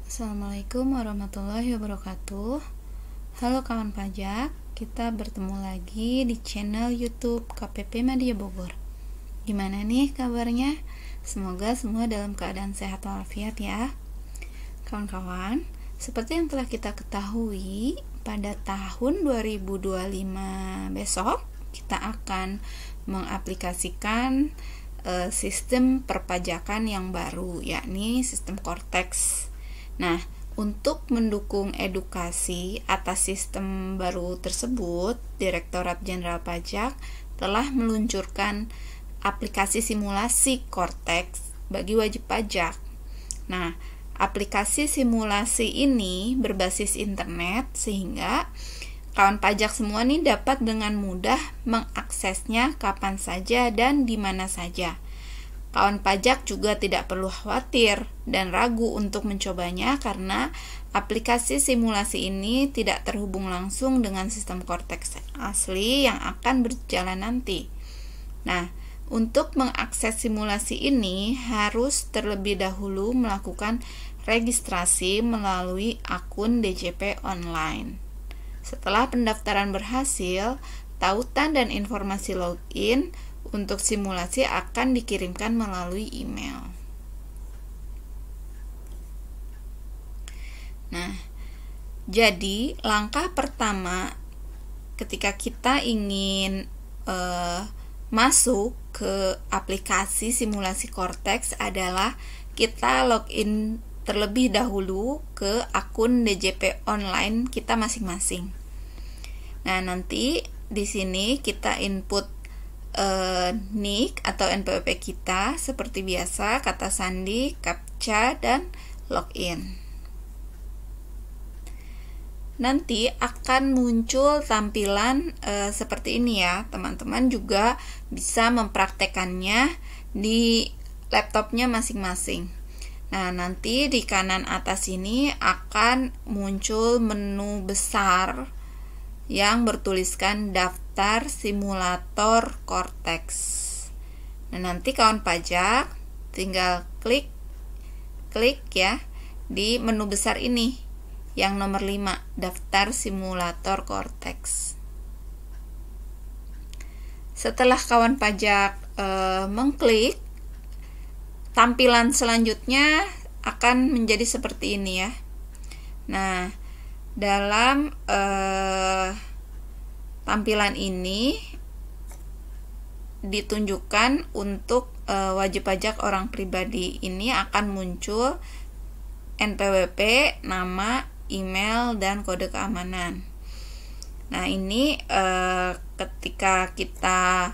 Assalamualaikum warahmatullahi wabarakatuh. Halo kawan pajak, kita bertemu lagi di channel YouTube KPP Media Bogor. Gimana nih kabarnya? Semoga semua dalam keadaan sehat walafiat ya. Kawan-kawan, seperti yang telah kita ketahui, pada tahun 2025 besok kita akan mengaplikasikan sistem perpajakan yang baru, yakni sistem Cortex. Nah, untuk mendukung edukasi atas sistem baru tersebut, Direktorat Jenderal Pajak telah meluncurkan aplikasi simulasi Cortex bagi wajib pajak. Nah, aplikasi simulasi ini berbasis internet sehingga kawan pajak semua nih dapat dengan mudah mengaksesnya kapan saja dan di mana saja. Kawan pajak juga tidak perlu khawatir dan ragu untuk mencobanya karena aplikasi simulasi ini tidak terhubung langsung dengan sistem Cortex asli yang akan berjalan nanti. Nah, untuk mengakses simulasi ini harus terlebih dahulu melakukan registrasi melalui akun DJP online. Setelah pendaftaran berhasil, tautan dan informasi login untuk simulasi akan dikirimkan melalui email. Nah, jadi langkah pertama ketika kita ingin masuk ke aplikasi simulasi Cortex adalah kita login terlebih dahulu ke akun DJP online kita masing-masing. Nah, nanti di sini kita input NIK atau NPWP kita seperti biasa, kata sandi, CAPTCHA, dan login. Nanti akan muncul tampilan seperti ini ya. Teman-teman juga bisa mempraktekannya di laptopnya masing-masing. Nah, nanti di kanan atas ini akan muncul menu besar yang bertuliskan daftar simulator Cortex. Nah, nanti kawan pajak tinggal klik ya di menu besar ini yang nomor 5, daftar simulator Cortex. Setelah kawan pajak mengklik, tampilan selanjutnya akan menjadi seperti ini ya. Nah, dalam tampilan ini ditunjukkan untuk wajib pajak orang pribadi ini akan muncul NPWP, nama, email, dan kode keamanan. Nah, ini ketika kita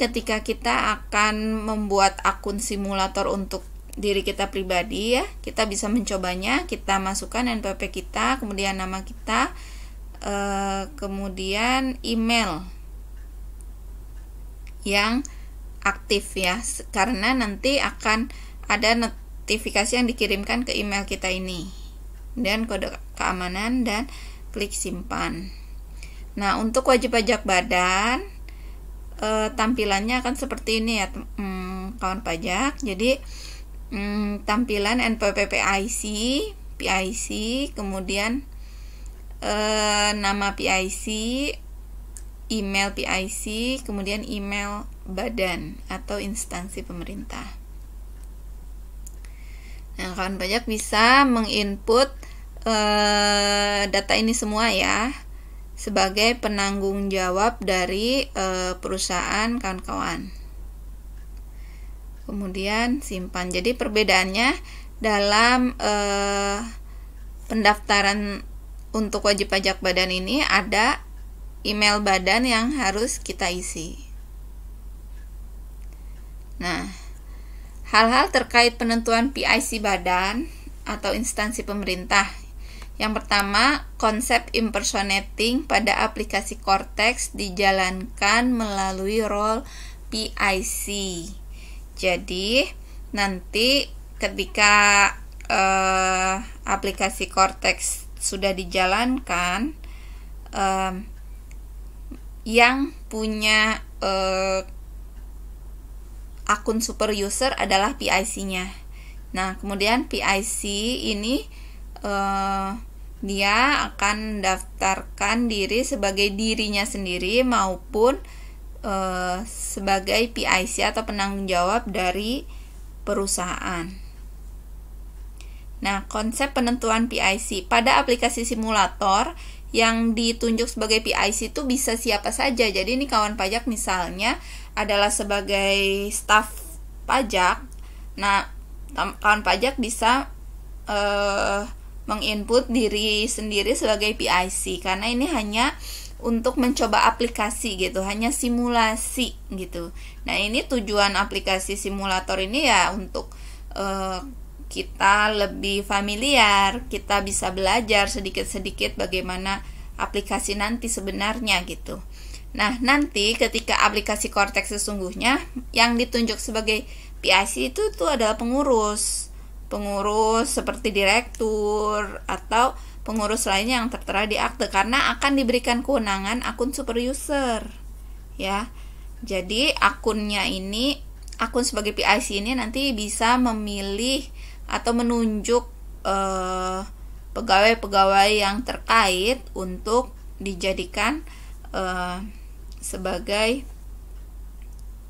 ketika kita akan membuat akun simulator untuk diri kita pribadi ya, kita bisa mencobanya. Kita masukkan NPWP kita, kemudian nama kita, kemudian email yang aktif ya, karena nanti akan ada notifikasi yang dikirimkan ke email kita ini, dan kode keamanan, dan klik simpan. Nah, untuk wajib pajak badan tampilannya akan seperti ini ya kawan pajak. Jadi tampilan NPWP PIC, kemudian nama PIC, email PIC, kemudian email badan atau instansi pemerintah. Nah, kawan pajak bisa menginput data ini semua ya sebagai penanggung jawab dari perusahaan kawan-kawan. Kemudian simpan. Jadi perbedaannya dalam pendaftaran untuk wajib pajak badan ini ada email badan yang harus kita isi. Nah, hal-hal terkait penentuan PIC badan atau instansi pemerintah. Yang pertama, konsep impersonating pada aplikasi Cortex dijalankan melalui role PIC. Jadi, nanti ketika aplikasi Cortex sudah dijalankan, yang punya akun super user adalah PIC-nya. Nah, kemudian PIC ini dia akan daftarkan diri sebagai dirinya sendiri maupun sebagai PIC atau penanggung jawab dari perusahaan. Nah, konsep penentuan PIC pada aplikasi simulator yang ditunjuk sebagai PIC itu bisa siapa saja. Jadi ini kawan pajak misalnya adalah sebagai staf pajak. Nah, kawan pajak bisa menginput diri sendiri sebagai PIC karena ini hanya untuk mencoba aplikasi gitu, hanya simulasi gitu. Nah, ini tujuan aplikasi simulator ini ya untuk kita lebih familiar, kita bisa belajar sedikit-sedikit bagaimana aplikasi nanti sebenarnya gitu. Nah, nanti ketika aplikasi Cortex sesungguhnya yang ditunjuk sebagai PIC itu adalah pengurus seperti direktur atau pengurus lainnya yang tertera di akte, karena akan diberikan kewenangan akun super user ya. Jadi akun sebagai PIC ini nanti bisa memilih atau menunjuk pegawai-pegawai yang terkait untuk dijadikan sebagai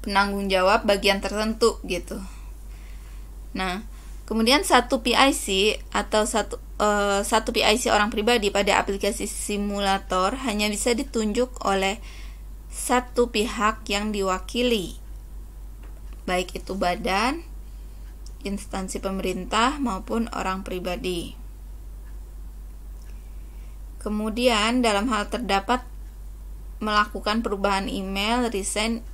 penanggung jawab bagian tertentu gitu. Nah, kemudian satu PIC atau satu PIC orang pribadi pada aplikasi simulator hanya bisa ditunjuk oleh satu pihak yang diwakili, baik itu badan, instansi pemerintah maupun orang pribadi. Kemudian dalam hal terdapat melakukan perubahan email, resign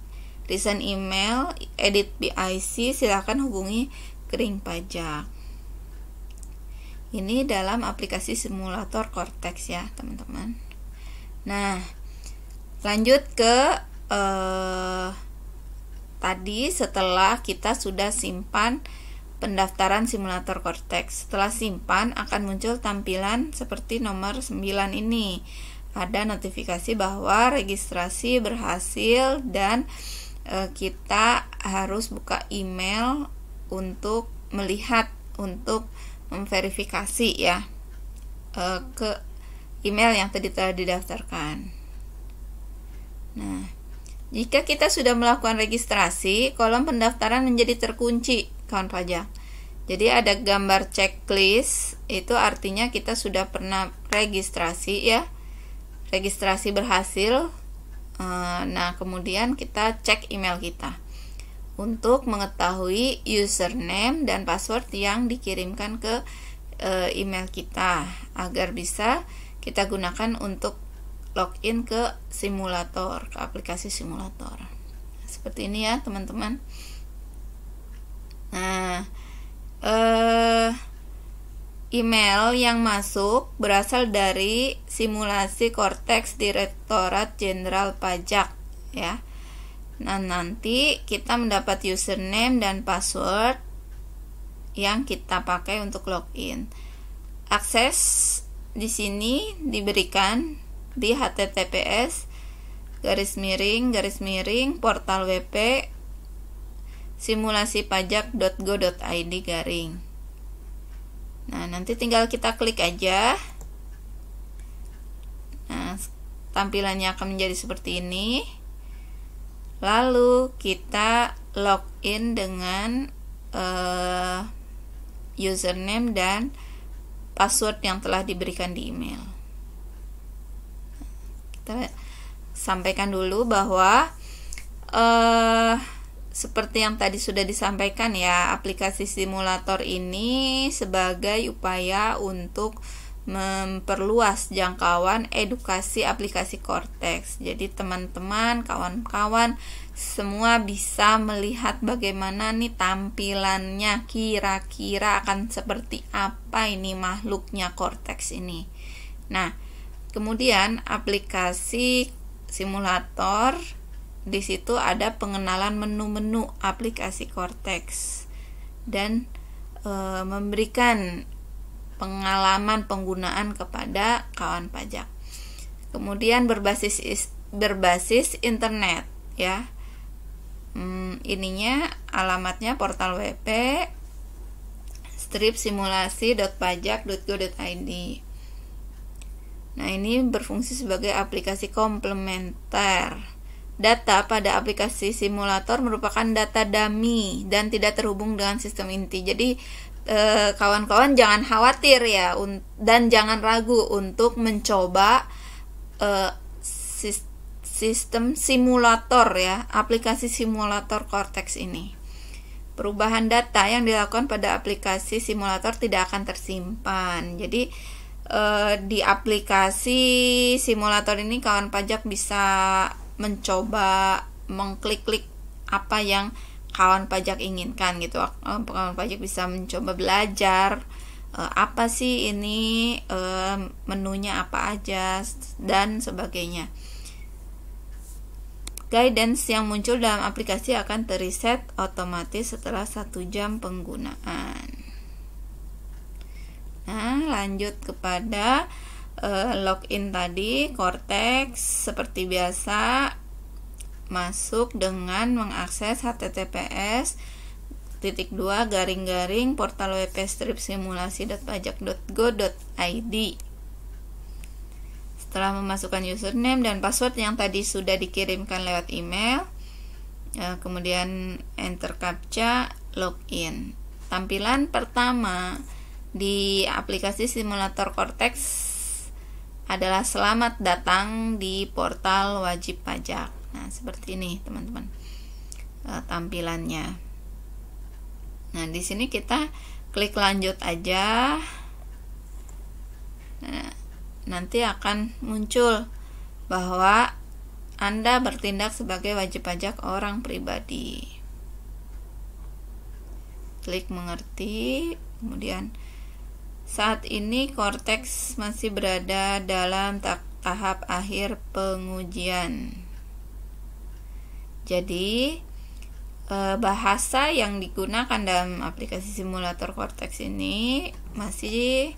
email, edit PIC, silakan hubungi Kering Pajak. Ini dalam aplikasi simulator Cortex ya teman-teman. Nah, lanjut ke tadi setelah kita sudah simpan pendaftaran simulator Cortex. Setelah simpan akan muncul tampilan seperti nomor 9 ini. Ada notifikasi bahwa registrasi berhasil dan kita harus buka email untuk melihat, untuk memverifikasi ya ke email yang tadi telah didaftarkan. Nah, jika kita sudah melakukan registrasi, kolom pendaftaran menjadi terkunci kawan pajak. Jadi ada gambar checklist, itu artinya kita sudah pernah registrasi ya, registrasi berhasil. Nah, kemudian kita cek email kita untuk mengetahui username dan password yang dikirimkan ke email kita agar bisa kita gunakan untuk login ke simulator, ke aplikasi simulator. Seperti ini ya teman-teman. Nah, email yang masuk berasal dari simulasi Cortex Direktorat Jenderal Pajak ya. Nah, nanti kita mendapat username dan password yang kita pakai untuk login. Akses di sini diberikan di https://portal wp simulasipajak.go.id garing. Nah, nanti tinggal kita klik aja. Nah, tampilannya akan menjadi seperti ini. Lalu kita login dengan username dan password yang telah diberikan di email. Kita sampaikan dulu bahwa seperti yang tadi sudah disampaikan ya, aplikasi simulator ini sebagai upaya untuk memperluas jangkauan edukasi aplikasi Cortex. Jadi teman-teman, kawan-kawan semua bisa melihat bagaimana nih tampilannya, kira-kira akan seperti apa ini makhluknya Cortex ini. Nah, kemudian aplikasi simulator, di situ ada pengenalan menu-menu aplikasi Cortex dan memberikan pengalaman penggunaan kepada kawan pajak. Kemudian berbasis internet ya, ininya alamatnya portal WP stripsimulasi.pajak.go.id. Nah, ini berfungsi sebagai aplikasi komplementer. Data pada aplikasi simulator merupakan data dummy dan tidak terhubung dengan sistem inti. Jadi kawan-kawan jangan khawatir ya, dan jangan ragu untuk mencoba sistem simulator ya, aplikasi simulator Cortex ini. Perubahan data yang dilakukan pada aplikasi simulator tidak akan tersimpan. Jadi di aplikasi simulator ini kawan pajak bisa mencoba mengklik-klik apa yang kawan pajak inginkan gitu. Kawan pajak bisa mencoba belajar apa sih ini, menunya apa aja dan sebagainya. Guidance yang muncul dalam aplikasi akan terreset otomatis setelah 1 jam penggunaan. Nah, lanjut kepada login tadi. Cortex seperti biasa masuk dengan mengakses https://portal wp stripsimulasi.pajak.go.id. Setelah memasukkan username dan password yang tadi sudah dikirimkan lewat email, kemudian enter captcha, login. Tampilan pertama di aplikasi simulator Cortex adalah selamat datang di portal wajib pajak. Nah, seperti ini teman-teman tampilannya. Nah, di sini kita klik lanjut aja. Nah, nanti akan muncul bahwa Anda bertindak sebagai wajib pajak orang pribadi. Klik mengerti, kemudian saat ini Cortex masih berada dalam tahap akhir pengujian. Jadi bahasa yang digunakan dalam aplikasi simulator Cortex ini masih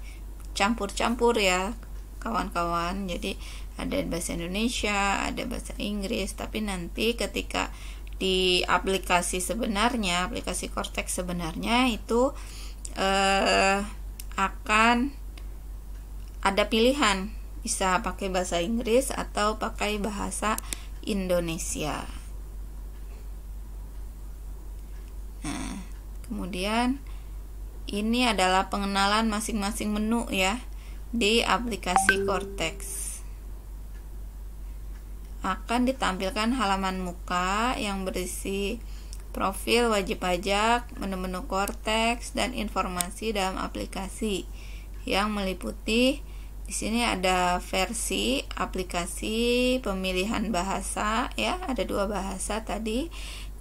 campur-campur ya kawan-kawan. Jadi ada bahasa Indonesia, ada bahasa Inggris, tapi nanti ketika di aplikasi sebenarnya, aplikasi Cortex sebenarnya itu akan ada pilihan, bisa pakai bahasa Inggris atau pakai bahasa Indonesia. Nah, kemudian ini adalah pengenalan masing-masing menu ya di aplikasi Cortex. Akan ditampilkan halaman muka yang berisi profil wajib pajak, menu-menu Cortex, dan informasi dalam aplikasi yang meliputi di sini ada versi aplikasi, pemilihan bahasa ya, ada 2 bahasa tadi.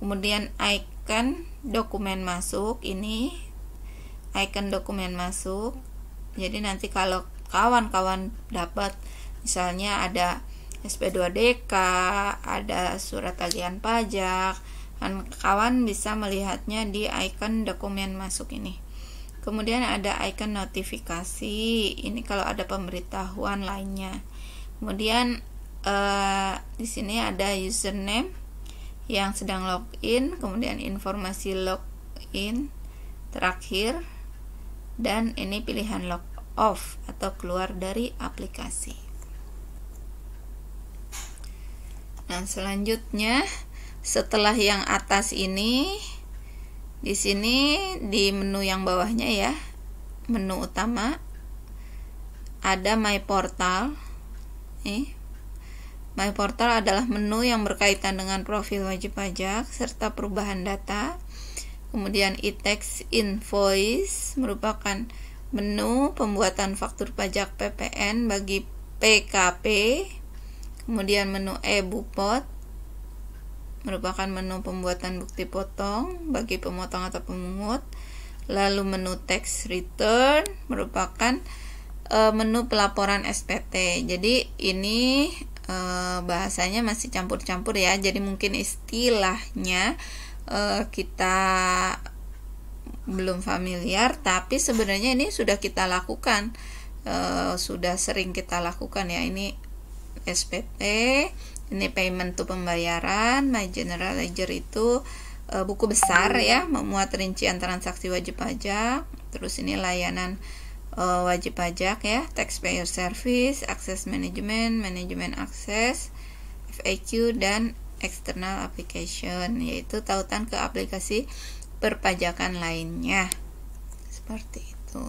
Kemudian icon dokumen masuk, ini icon dokumen masuk. Jadi nanti kalau kawan-kawan dapat misalnya ada SP2DK, ada surat tagihan pajak, kawan bisa melihatnya di icon dokumen masuk ini. Kemudian ada icon notifikasi, ini kalau ada pemberitahuan lainnya. Kemudian di sini ada username yang sedang login, kemudian informasi login terakhir, dan ini pilihan log off atau keluar dari aplikasi. Nah, selanjutnya setelah yang atas ini, di sini di menu yang bawahnya ya, menu utama ada My Portal. My Portal adalah menu yang berkaitan dengan profil wajib pajak serta perubahan data. Kemudian e-tax invoice merupakan menu pembuatan faktur pajak PPN bagi PKP. Kemudian menu e-Bupot merupakan menu pembuatan bukti potong bagi pemotong atau pemungut. Lalu menu tax return merupakan menu pelaporan SPT. Jadi ini bahasanya masih campur-campur ya. Jadi mungkin istilahnya kita belum familiar, tapi sebenarnya ini sudah kita lakukan, sudah sering kita lakukan ya. Ini SPT, Ini payment to pembayaran. My General Ledger itu buku besar ya, memuat rincian transaksi wajib pajak. Terus ini layanan wajib pajak ya, taxpayer service, access management, manajemen akses, FAQ, dan external application, yaitu tautan ke aplikasi perpajakan lainnya. Seperti itu.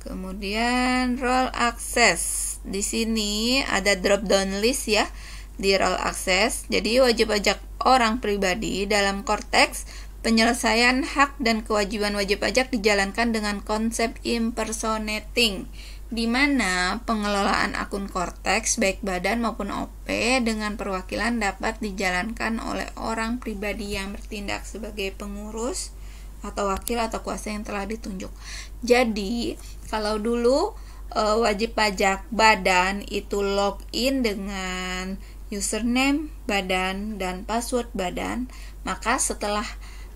Kemudian role access. Di sini ada drop down list ya di role access. Jadi wajib pajak orang pribadi dalam konteks penyelesaian hak dan kewajiban wajib pajak dijalankan dengan konsep impersonating, di mana pengelolaan akun Cortex baik badan maupun OP dengan perwakilan dapat dijalankan oleh orang pribadi yang bertindak sebagai pengurus atau wakil atau kuasa yang telah ditunjuk. Jadi kalau dulu wajib pajak badan itu login dengan username badan dan password badan, maka setelah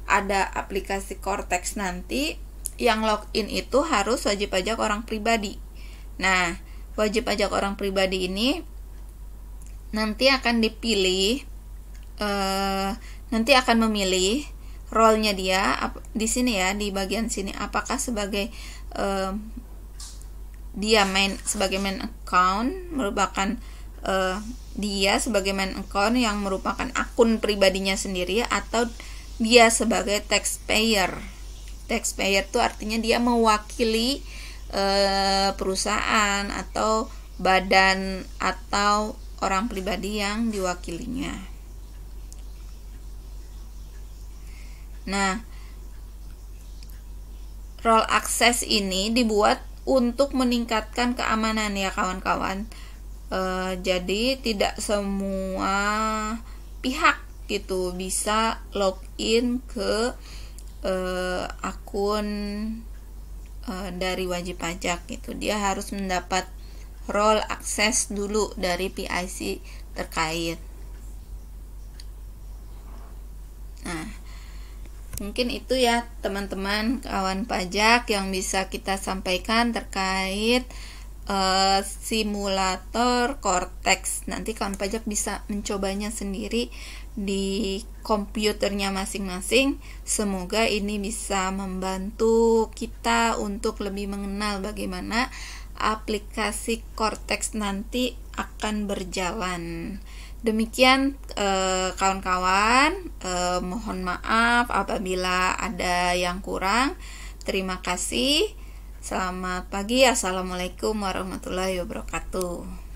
ada aplikasi Cortex nanti yang login itu harus wajib pajak orang pribadi. Nah, wajib pajak orang pribadi ini nanti akan dipilih, nanti akan memilih role-nya dia di sini ya, di bagian sini, apakah sebagai dia sebagai main account, merupakan dia sebagai main account yang merupakan akun pribadinya sendiri, atau dia sebagai taxpayer. Taxpayer itu artinya dia mewakili perusahaan atau badan atau orang pribadi yang diwakilinya. Nah, role access ini dibuat untuk meningkatkan keamanan ya kawan-kawan. Jadi tidak semua pihak gitu bisa login ke akun dari wajib pajak gitu. Dia harus mendapat role access dulu dari PIC terkait. Nah, mungkin itu ya teman-teman kawan pajak yang bisa kita sampaikan terkait simulator Cortex. Nanti kawan pajak bisa mencobanya sendiri di komputernya masing-masing. Semoga ini bisa membantu kita untuk lebih mengenal bagaimana aplikasi Cortex nanti akan berjalan. Demikian kawan-kawan, mohon maaf apabila ada yang kurang. Terima kasih. Selamat pagi. Assalamualaikum warahmatullahi wabarakatuh.